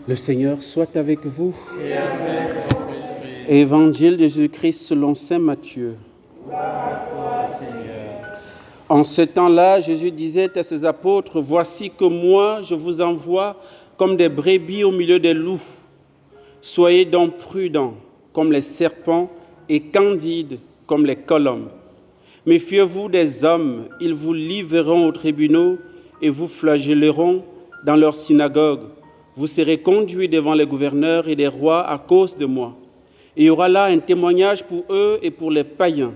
Le Seigneur soit avec vous. Et avec votre esprit. Évangile de Jésus-Christ selon saint Matthieu. Gloire à toi, Seigneur. En ce temps-là, Jésus disait à ses apôtres, « Voici que moi, je vous envoie comme des brebis au milieu des loups. Soyez donc prudents comme les serpents et candides comme les colombes. Méfiez-vous des hommes, ils vous livreront aux tribunaux et vous flagelleront dans leurs synagogues. Vous serez conduits devant les gouverneurs et les rois à cause de moi. Il y aura là un témoignage pour eux et pour les païens.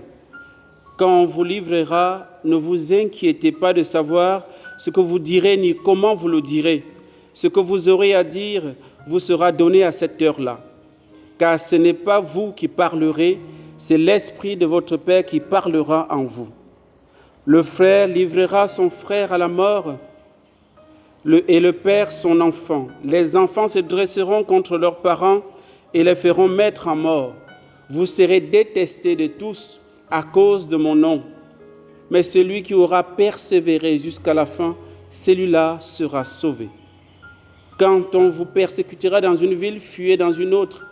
Quand on vous livrera, ne vous inquiétez pas de savoir ce que vous direz ni comment vous le direz. Ce que vous aurez à dire vous sera donné à cette heure-là. Car ce n'est pas vous qui parlerez, c'est l'Esprit de votre Père qui parlera en vous. Le frère livrera son frère à la mort et le père son enfant. Les enfants se dresseront contre leurs parents et les feront mettre à mort. Vous serez détestés de tous à cause de mon nom. Mais celui qui aura persévéré jusqu'à la fin, celui-là sera sauvé. Quand on vous persécutera dans une ville, fuyez dans une autre.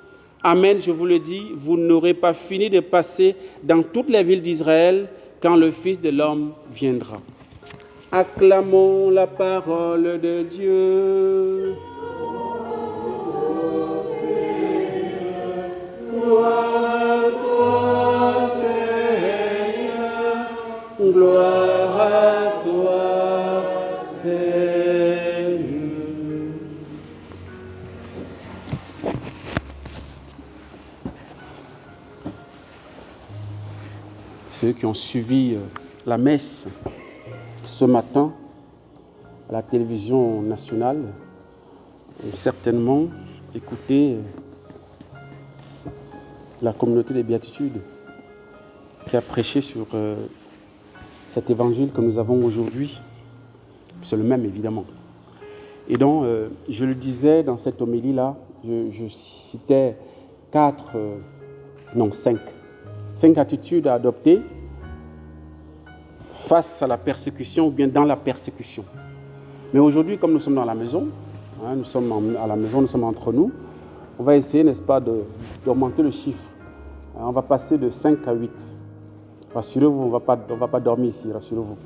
Amen, je vous le dis, vous n'aurez pas fini de passer dans toutes les villes d'Israël quand le Fils de l'homme viendra. Acclamons la parole de Dieu. Gloire à toi, Seigneur. Gloire à toi, Seigneur. Ceux qui ont suivi la messe ce matin à la télévision nationale ont certainement écouté la communauté des béatitudes qui a prêché sur cet évangile que nous avons aujourd'hui. C'est le même évidemment. Et donc, je le disais dans cette homélie-là, je citais 5 attitudes à adopter face à la persécution ou bien dans la persécution. Mais aujourd'hui, comme nous sommes dans la maison, nous sommes entre nous, on va essayer, n'est-ce pas, d'augmenter le chiffre. On va passer de 5 à 8. Rassurez-vous, on ne va pas dormir ici, rassurez-vous.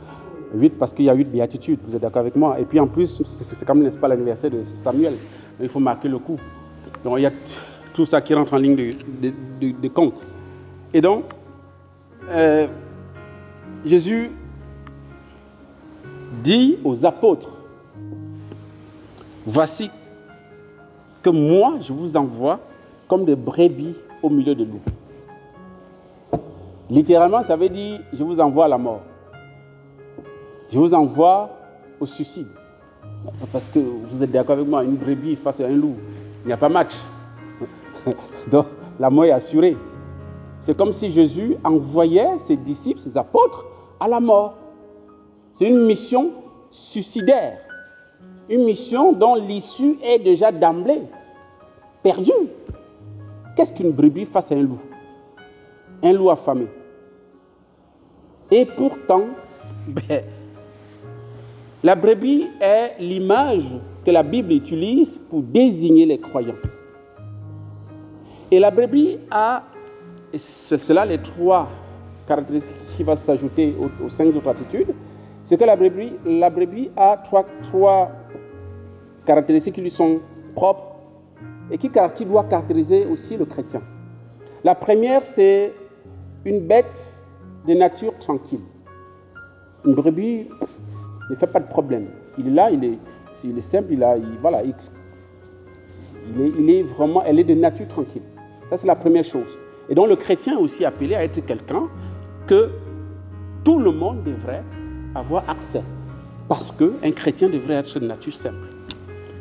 8 parce qu'il y a 8 béatitudes, vous êtes d'accord avec moi. Et puis en plus, c'est quand même, n'est-ce pas, l'anniversaire de Samuel. Il faut marquer le coup. Donc il y a tout ça qui rentre en ligne de compte. Et donc, Jésus dit aux apôtres, voici que moi, je vous envoie comme des brebis au milieu de loups. Littéralement, ça veut dire, je vous envoie à la mort. Je vous envoie au suicide. Parce que vous êtes d'accord avec moi, une brebis face à un loup, il n'y a pas match. Donc, la mort est assurée. C'est comme si Jésus envoyait ses disciples, ses apôtres, à la mort. C'est une mission suicidaire. Une mission dont l'issue est déjà d'emblée perdue. Qu'est-ce qu'une brebis face à un loup? Un loup affamé. Et pourtant, la brebis est l'image que la Bible utilise pour désigner les croyants. Et la brebis a, et c'est là les 3 caractéristiques qui vont s'ajouter aux 5 autres attitudes, c'est que la brebis a trois caractéristiques qui lui sont propres et qui doit caractériser aussi le chrétien. La première, c'est une bête de nature tranquille. Une brebis ne fait pas de problème. Il est là, il est simple, elle est de nature tranquille. Ça, c'est la première chose. Et donc, le chrétien est aussi appelé à être quelqu'un que tout le monde devrait avoir accès. Parce qu'un chrétien devrait être de nature simple.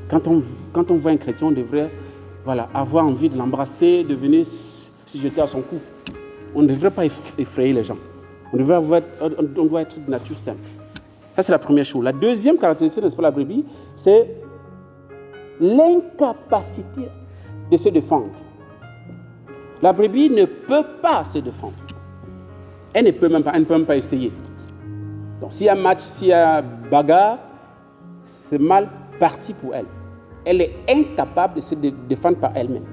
Quand on voit un chrétien, on devrait avoir envie de l'embrasser, de venir se jeter à son cou. On ne devrait pas effrayer les gens. On doit être de nature simple. Ça, c'est la première chose. La deuxième caractéristique de la brebis, c'est l'incapacité de se défendre. La brebis ne peut pas se défendre. Elle ne peut même pas essayer. Donc, s'il y a match, s'il y a bagarre, c'est mal parti pour elle. elle est incapable de se défendre par elle-même.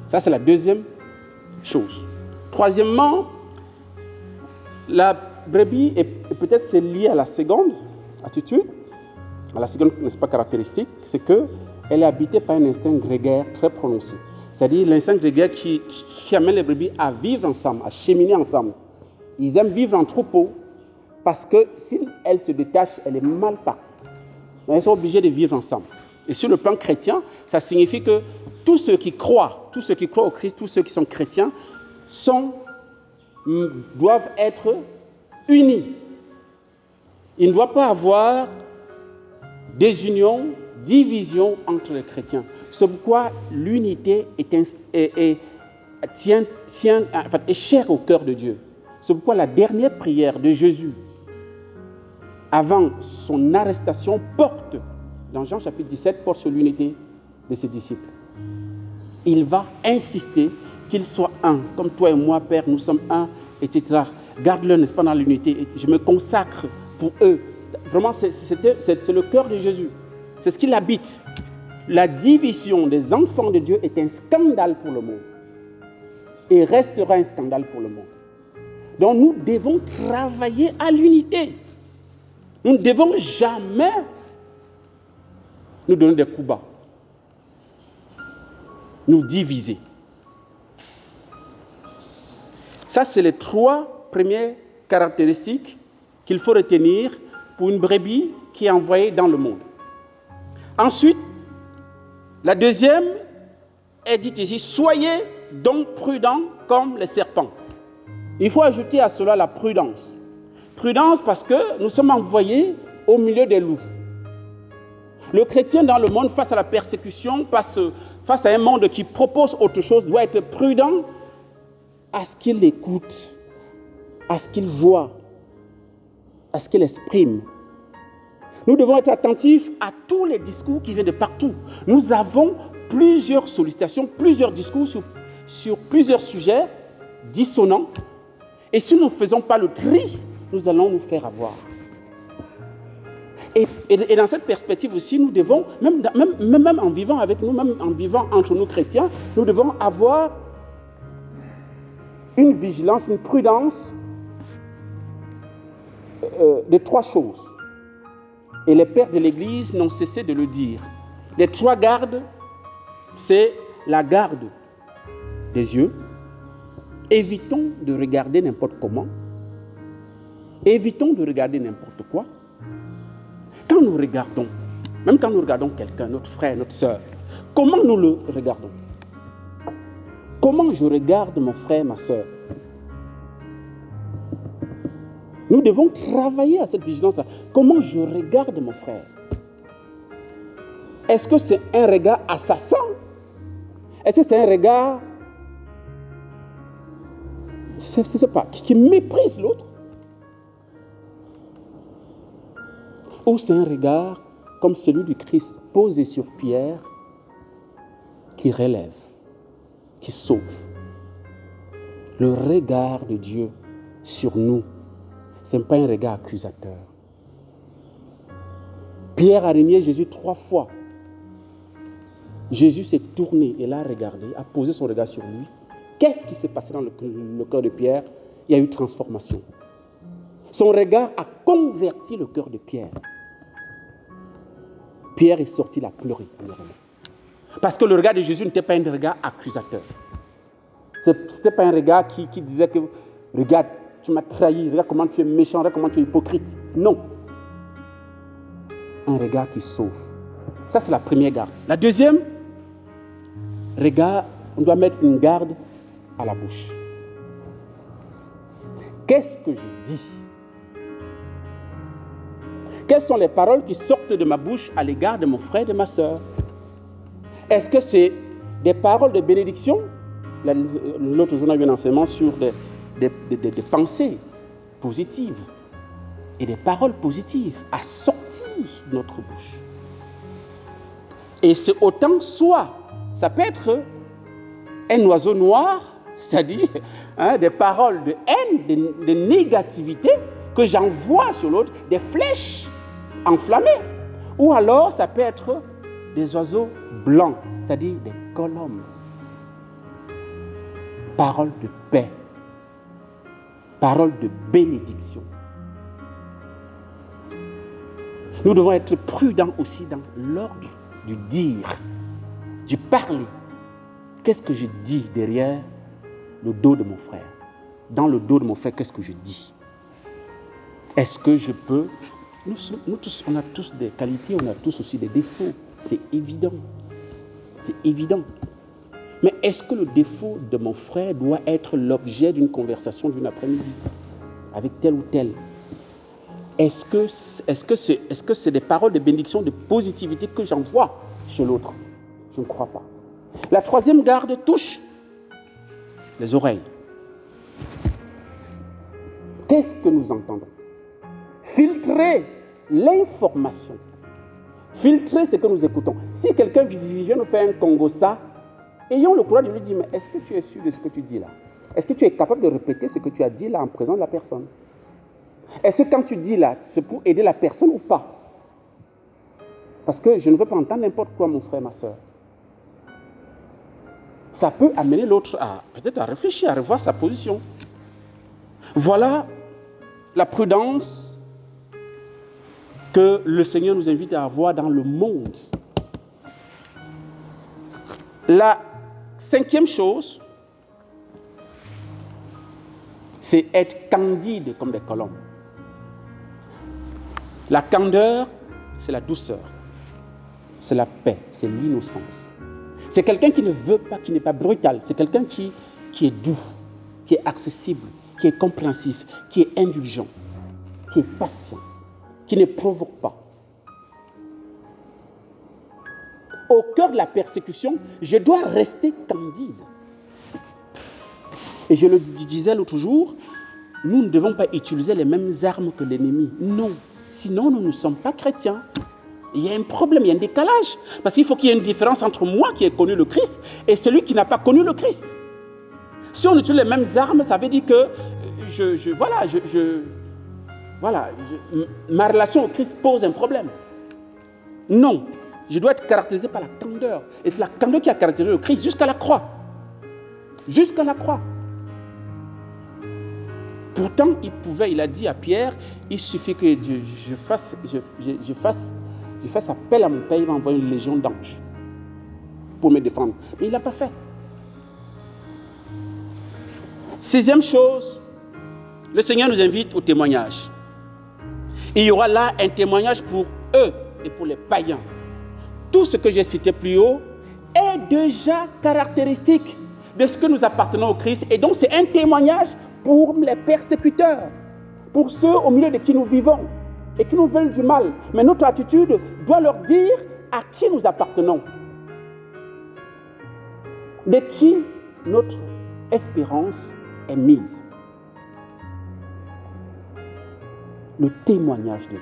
Ça, c'est la deuxième chose. Troisièmement, la brebis est peut-être c'est lié à la seconde attitude, à la seconde, n'est-ce pas, caractéristique, c'est qu'elle est habitée par un instinct grégaire très prononcé. C'est-à-dire l'instinct grégaire qui amène les brebis à vivre ensemble, à cheminer ensemble. Ils aiment vivre en troupeau parce que si elle se détache, elle est mal partie. Donc, elles sont obligées de vivre ensemble. Et sur le plan chrétien, ça signifie que tous ceux qui croient au Christ, tous ceux qui sont chrétiens, doivent être unis. Il ne doit pas avoir désunion, division entre les chrétiens. C'est pourquoi l'unité est chère au cœur de Dieu. C'est pourquoi la dernière prière de Jésus, avant son arrestation, porte, dans Jean chapitre 17, porte sur l'unité de ses disciples. Il va insister qu'ils soient un, comme toi et moi, Père, nous sommes un, etc. Garde-le, n'est-ce pas, dans l'unité. Je me consacre pour eux. Vraiment, c'est le cœur de Jésus. C'est ce qu'il habite. La division des enfants de Dieu est un scandale pour le monde. Et restera un scandale pour le monde. Donc nous devons travailler à l'unité. Nous ne devons jamais nous donner des coups bas. Nous diviser. Ça, c'est les 3 premières caractéristiques qu'il faut retenir pour une brebis qui est envoyée dans le monde. Ensuite, la deuxième est dite ici, soyez donc prudents comme les serpents. Il faut ajouter à cela la prudence. Prudence parce que nous sommes envoyés au milieu des loups. Le chrétien dans le monde, face à la persécution, face à un monde qui propose autre chose, doit être prudent à ce qu'il écoute, à ce qu'il voit, à ce qu'il exprime. Nous devons être attentifs à tous les discours qui viennent de partout. Nous avons plusieurs sollicitations, plusieurs discours sur plusieurs sujets dissonants. Et si nous ne faisons pas le tri, nous allons nous faire avoir. Et dans cette perspective aussi, nous devons, même en vivant avec nous, même en vivant entre nous chrétiens, nous devons avoir une vigilance, une prudence de 3 choses. Et les pères de l'Église n'ont cessé de le dire. Les 3 gardes, c'est la garde des yeux. Évitons de regarder n'importe comment. Évitons de regarder n'importe quoi. Quand nous regardons, même quand nous regardons quelqu'un, notre frère, notre soeur, comment nous le regardons? Comment je regarde mon frère, ma soeur? Nous devons travailler à cette vigilance-là. Comment je regarde mon frère? Est-ce que c'est un regard assassin? Est-ce que c'est un regard qui méprise l'autre? Ou c'est un regard comme celui du Christ posé sur Pierre qui relève, qui sauve? Le regard de Dieu sur nous, ce n'est pas un regard accusateur. Pierre a renié Jésus 3 fois. Jésus s'est tourné et l'a regardé, a posé son regard sur lui. Qu'est-ce qui s'est passé dans le cœur de Pierre? Il y a eu transformation. Son regard a converti le cœur de Pierre. Pierre est sorti, il a pleuré. Parce que le regard de Jésus n'était pas un regard accusateur. Ce n'était pas un regard qui disait que, regarde, tu m'as trahi, regarde comment tu es méchant, regarde comment tu es hypocrite. Non. Un regard qui sauve. Ça, c'est la première garde. La deuxième, regard, on doit mettre une garde à la bouche. Qu'est-ce que je dis? Quelles sont les paroles qui sortent de ma bouche à l'égard de mon frère et de ma soeur? Est-ce que c'est des paroles de bénédiction? L'autre jour, on a eu un enseignement sur des pensées positives et des paroles positives à sortir de notre bouche. Et c'est autant soit, ça peut être un oiseau noir, c'est-à-dire des paroles de haine, de négativité que j'envoie sur l'autre, des flèches enflammées. Ou alors ça peut être des oiseaux blancs, c'est-à-dire des colombes. Parole de paix, parole de bénédiction. Nous devons être prudents aussi dans l'ordre du dire, du parler. Qu'est-ce que je dis derrière le dos de mon frère? Dans le dos de mon frère, qu'est-ce que je dis? Est-ce que je peux... Nous tous, on a tous des qualités, on a tous aussi des défauts. C'est évident. C'est évident. Mais est-ce que le défaut de mon frère doit être l'objet d'une conversation d'une après-midi avec tel ou tel? Est-ce que c'est des paroles de bénédiction, de positivité que j'envoie chez l'autre? Je ne crois pas. La troisième garde touche les oreilles. Qu'est-ce que nous entendons? Filtrer l'information. Filtrer ce que nous écoutons. Si quelqu'un vient nous faire un congossa, ayons le courage de lui dire, mais est-ce que tu es sûr de ce que tu dis là? Est-ce que tu es capable de répéter ce que tu as dit là en présence de la personne? Est-ce que quand tu dis là, c'est pour aider la personne ou pas? Parce que je ne veux pas entendre n'importe quoi, mon frère, ma soeur. Ça peut amener l'autre à peut-être à réfléchir, à revoir sa position. Voilà la prudence que le Seigneur nous invite à avoir dans le monde. La cinquième chose, c'est être candide comme des colombes. La candeur, c'est la douceur, c'est la paix, c'est l'innocence. C'est quelqu'un qui ne veut pas, qui n'est pas brutal. C'est quelqu'un qui est doux, qui est accessible, qui est compréhensif, qui est indulgent, qui est patient, qui ne provoque pas. Au cœur de la persécution, je dois rester candide. Et je le disais l'autre jour, nous ne devons pas utiliser les mêmes armes que l'ennemi. Non, sinon nous ne sommes pas chrétiens. Il y a un problème, il y a un décalage. Parce qu'il faut qu'il y ait une différence entre moi qui ai connu le Christ et celui qui n'a pas connu le Christ. Si on utilise les mêmes armes, ça veut dire que ma relation au Christ pose un problème. Non, je dois être caractérisé par la candeur. Et c'est la candeur qui a caractérisé le Christ jusqu'à la croix. Jusqu'à la croix. Pourtant, il a dit à Pierre, il suffit que je fasse appel à mon Père, il va envoyer une légion d'anges pour me défendre. Mais il ne l'a pas fait. Sixième chose, le Seigneur nous invite au témoignage. Il y aura là un témoignage pour eux et pour les païens. Tout ce que j'ai cité plus haut est déjà caractéristique de ce que nous appartenons au Christ. Et donc c'est un témoignage pour les persécuteurs, pour ceux au milieu de qui nous vivons et qui nous veulent du mal. Mais notre attitude doit leur dire à qui nous appartenons, de qui notre espérance est mise. Le témoignage de vie.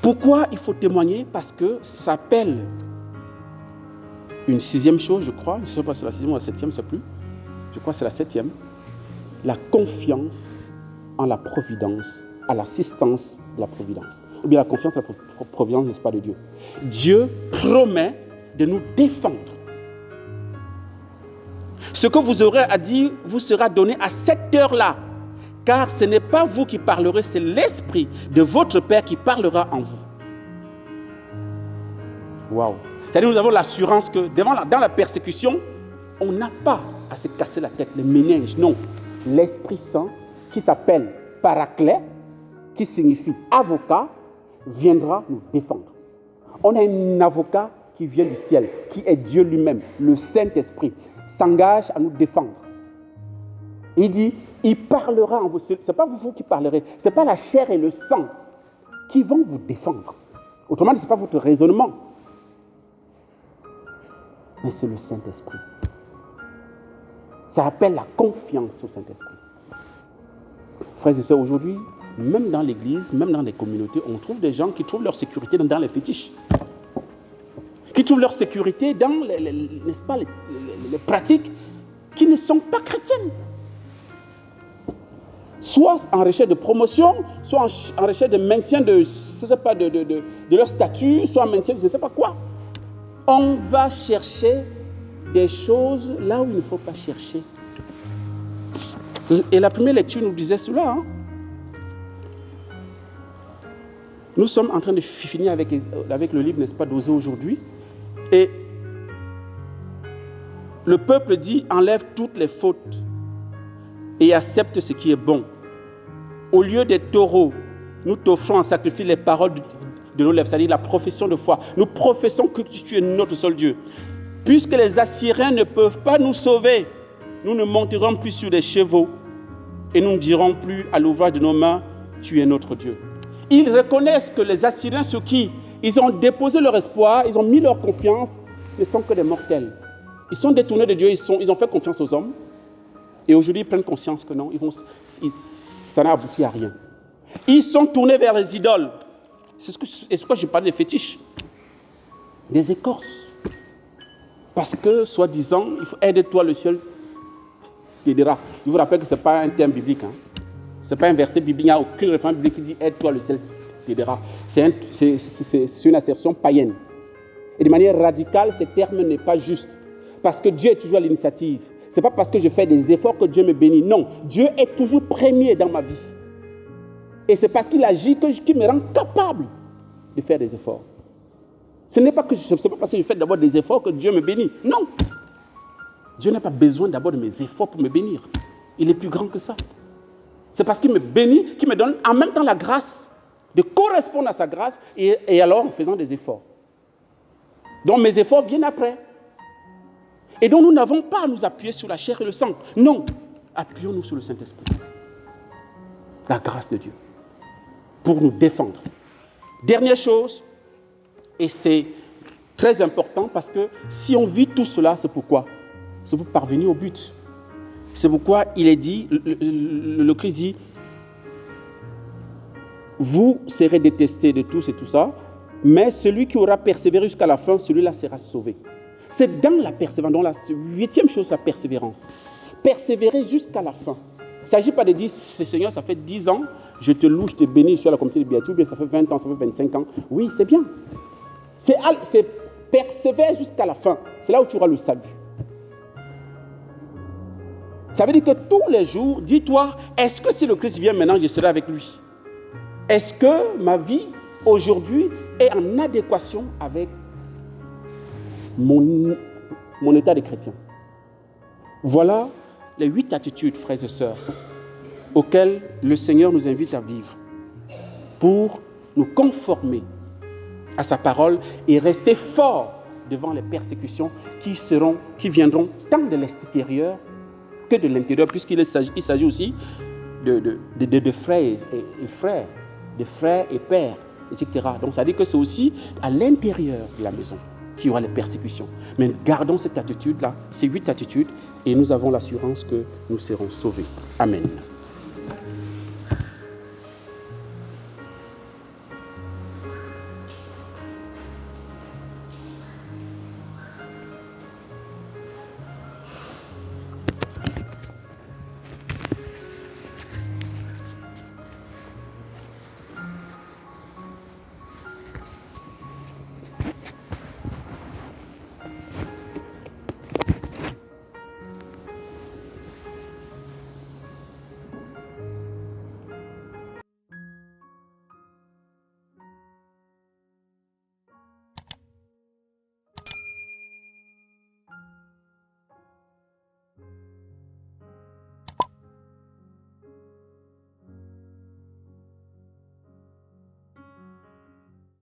Pourquoi il faut témoigner? Parce que ça s'appelle une sixième chose, je crois. Je ne sais pas si c'est la sixième ou la septième, je ne sais plus. Je crois que c'est la septième. La confiance en la providence, à l'assistance de la providence. Ou bien la confiance en la providence, n'est-ce pas, de Dieu. Dieu promet de nous défendre. Ce que vous aurez à dire vous sera donné à cette heure-là. Car ce n'est pas vous qui parlerez, c'est l'Esprit de votre Père qui parlera en vous. Waouh! C'est-à-dire nous avons l'assurance que dans la persécution, on n'a pas à se casser la tête, les méninges. Non, l'Esprit Saint, qui s'appelle Paraclet, qui signifie avocat, viendra nous défendre. On a un avocat qui vient du ciel, qui est Dieu lui-même, le Saint-Esprit, s'engage à nous défendre. Il dit, il parlera en vous. Ce n'est pas vous qui parlerez, ce n'est pas la chair et le sang qui vont vous défendre. Autrement dit, ce n'est pas votre raisonnement, mais c'est le Saint-Esprit. Ça appelle la confiance au Saint-Esprit. Frères et sœurs, aujourd'hui, même dans l'église, même dans les communautés, on trouve des gens qui trouvent leur sécurité dans les fétiches. Qui trouvent leur sécurité dans n'est-ce pas, les pratiques qui ne sont pas chrétiennes. soit en recherche de promotion, soit en recherche de maintien de, je sais pas, de leur statut, soit en maintien de je ne sais pas quoi. On va chercher des choses là où il ne faut pas chercher. Et la première lecture nous disait cela. Hein? Nous sommes en train de finir avec le livre, n'est-ce pas, d'Osée aujourd'hui. Et le peuple dit, enlève toutes les fautes et accepte ce qui est bon. Au lieu des taureaux, nous t'offrons en sacrifice les paroles de nos lèvres, c'est-à-dire la profession de foi. Nous professons que tu es notre seul Dieu. Puisque les Assyriens ne peuvent pas nous sauver, nous ne monterons plus sur des chevaux et nous ne dirons plus à l'ouvrage de nos mains, tu es notre Dieu. Ils reconnaissent que les Assyriens sur qui ils ont déposé leur espoir, ils ont mis leur confiance, ne sont que des mortels. Ils sont détournés de Dieu, ils ont fait confiance aux hommes. Et aujourd'hui, ils prennent conscience que non, ça n'a abouti à rien. Ils sont tournés vers les idoles. C'est ce que je parle des fétiches. Des écorces. Parce que, soi-disant, il faut aide-toi, le ciel t'aidera. Je vous rappelle que ce n'est pas un terme biblique. Hein. Ce n'est pas un verset biblique. Il n'y a aucune référence biblique qui dit aide-toi, le ciel t'aidera. C'est une assertion païenne. Et de manière radicale, ce terme n'est pas juste. Parce que Dieu est toujours à l'initiative. Ce n'est pas parce que je fais des efforts que Dieu me bénit. Non, Dieu est toujours premier dans ma vie. Et c'est parce qu'il agit qui me rend capable de faire des efforts. Ce n'est pas parce que je fais d'abord des efforts que Dieu me bénit. Non. Dieu n'a pas besoin d'abord de mes efforts pour me bénir. Il est plus grand que ça. C'est parce qu'il me bénit, qu'il me donne en même temps la grâce de correspondre à sa grâce et alors en faisant des efforts. Donc mes efforts viennent après. Et donc nous n'avons pas à nous appuyer sur la chair et le sang. Non. Appuyons-nous sur le Saint-Esprit. La grâce de Dieu. Pour nous défendre. Dernière chose, et c'est très important parce que si on vit tout cela, c'est pourquoi? C'est pour parvenir au but. C'est pourquoi il est dit, le Christ dit, vous serez détestés de tous et tout ça, mais celui qui aura persévéré jusqu'à la fin, celui-là sera sauvé. C'est dans la persévérance, dans la 8e chose, la persévérance. Persévérer jusqu'à la fin. Il ne s'agit pas de dire, Seigneur, ça fait 10 ans, je te loue, je te bénis, je suis à la communauté de Béatitude, bien ça fait 20 ans, ça fait 25 ans. Oui, c'est bien. C'est persévérer jusqu'à la fin. C'est là où tu auras le salut. Ça veut dire que tous les jours, dis-toi, est-ce que si le Christ vient maintenant, je serai avec lui? Est-ce que ma vie, aujourd'hui, est en adéquation avec mon état de chrétien? Voilà les 8 attitudes, frères et sœurs, auxquelles le Seigneur nous invite à vivre pour nous conformer à sa parole et rester forts devant les persécutions qui viendront tant de l'extérieur que de l'intérieur, puisqu'il s'agit aussi de frères et frères, de frères et pères, etc. Donc ça veut dire que c'est aussi à l'intérieur de la maison qu'il y aura les persécutions. Mais gardons cette attitude-là, ces 8 attitudes, et nous avons l'assurance que nous serons sauvés. Amen.